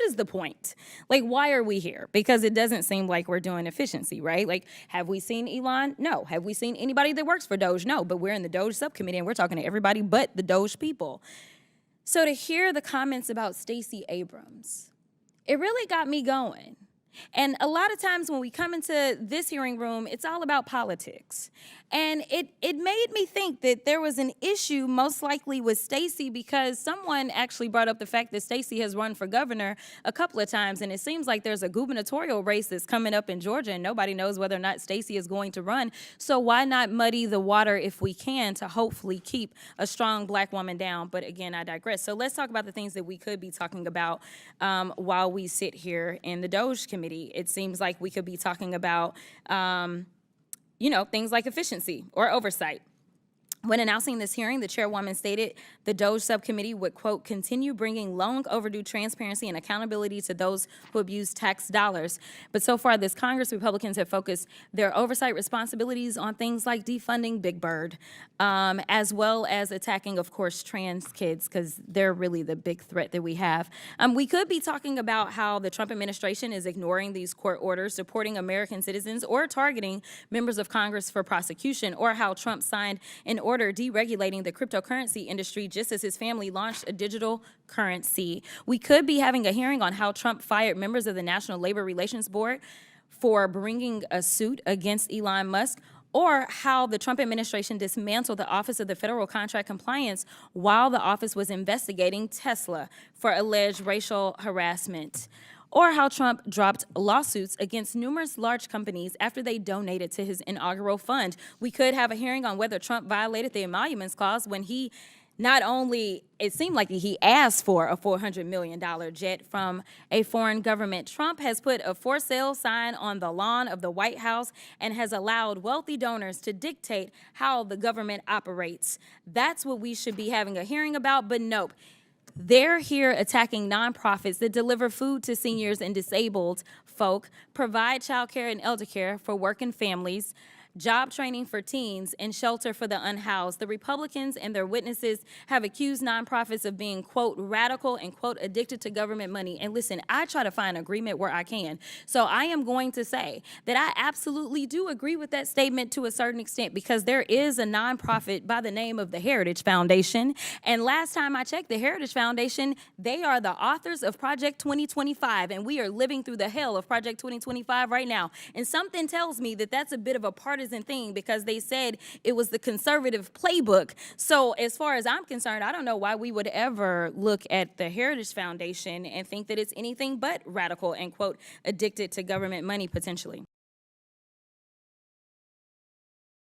is the point? Like, why are we here? Because it doesn't seem like we're doing efficiency, right? Like, have we seen Elon? No. Have we seen anybody that works for Doge? No. But we're in the Doge subcommittee and we're talking to everybody but the Doge people. So to hear the comments about Stacey Abrams, it really got me going. And a lot of times when we come into this hearing room, it's all about politics. And it made me think that there was an issue most likely with Stacey, because someone actually brought up the fact that Stacey has run for governor a couple of times, and it seems like there's a gubernatorial race that's coming up in Georgia, and nobody knows whether or not Stacey is going to run. So why not muddy the water if we can to hopefully keep a strong black woman down? But again, I digress. So let's talk about the things that we could be talking about while we sit here in the Doge committee. It seems like we could be talking about things like efficiency or oversight. When announcing this hearing, the chairwoman stated the Doge subcommittee would, quote, continue bringing long overdue transparency and accountability to those who abuse tax dollars. But so far this Congress, Republicans have focused their oversight responsibilities on things like defunding Big Bird, as well as attacking, of course, trans kids, because they're really the big threat that we have. We could be talking about how the Trump administration is ignoring these court orders, supporting American citizens, or targeting members of Congress for prosecution, or how Trump signed an order deregulating the cryptocurrency industry just as his family launched a digital currency. We could be having a hearing on how Trump fired members of the National Labor Relations Board for bringing a suit against Elon Musk, or how the Trump administration dismantled the Office of the Federal Contract Compliance while the office was investigating Tesla for alleged racial harassment, or how Trump dropped lawsuits against numerous large companies after they donated to his inaugural fund. We could have a hearing on whether Trump violated the emoluments clause when he not only, it seemed like he asked for a $400 million jet from a foreign government. Trump has put a for sale sign on the lawn of the White House and has allowed wealthy donors to dictate how the government operates. That's what we should be having a hearing about, but nope. They're here attacking nonprofits that deliver food to seniors and disabled folk, provide child care and elder care for working families, job training for teens, and shelter for the unhoused. The Republicans and their witnesses have accused nonprofits of being, quote, radical and, quote, addicted to government money. And listen, I try to find agreement where I can. So I am going to say that I absolutely do agree with that statement to a certain extent, because there is a nonprofit by the name of the Heritage Foundation. And last time I checked, the Heritage Foundation, they are the authors of Project 2025. And we are living through the hell of Project 2025 right now. And something tells me that that's a bit of a partisan thing, because they said it was the conservative playbook. So as far as I'm concerned, I don't know why we would ever look at the Heritage Foundation and think that it's anything but radical and, quote, addicted to government money potentially.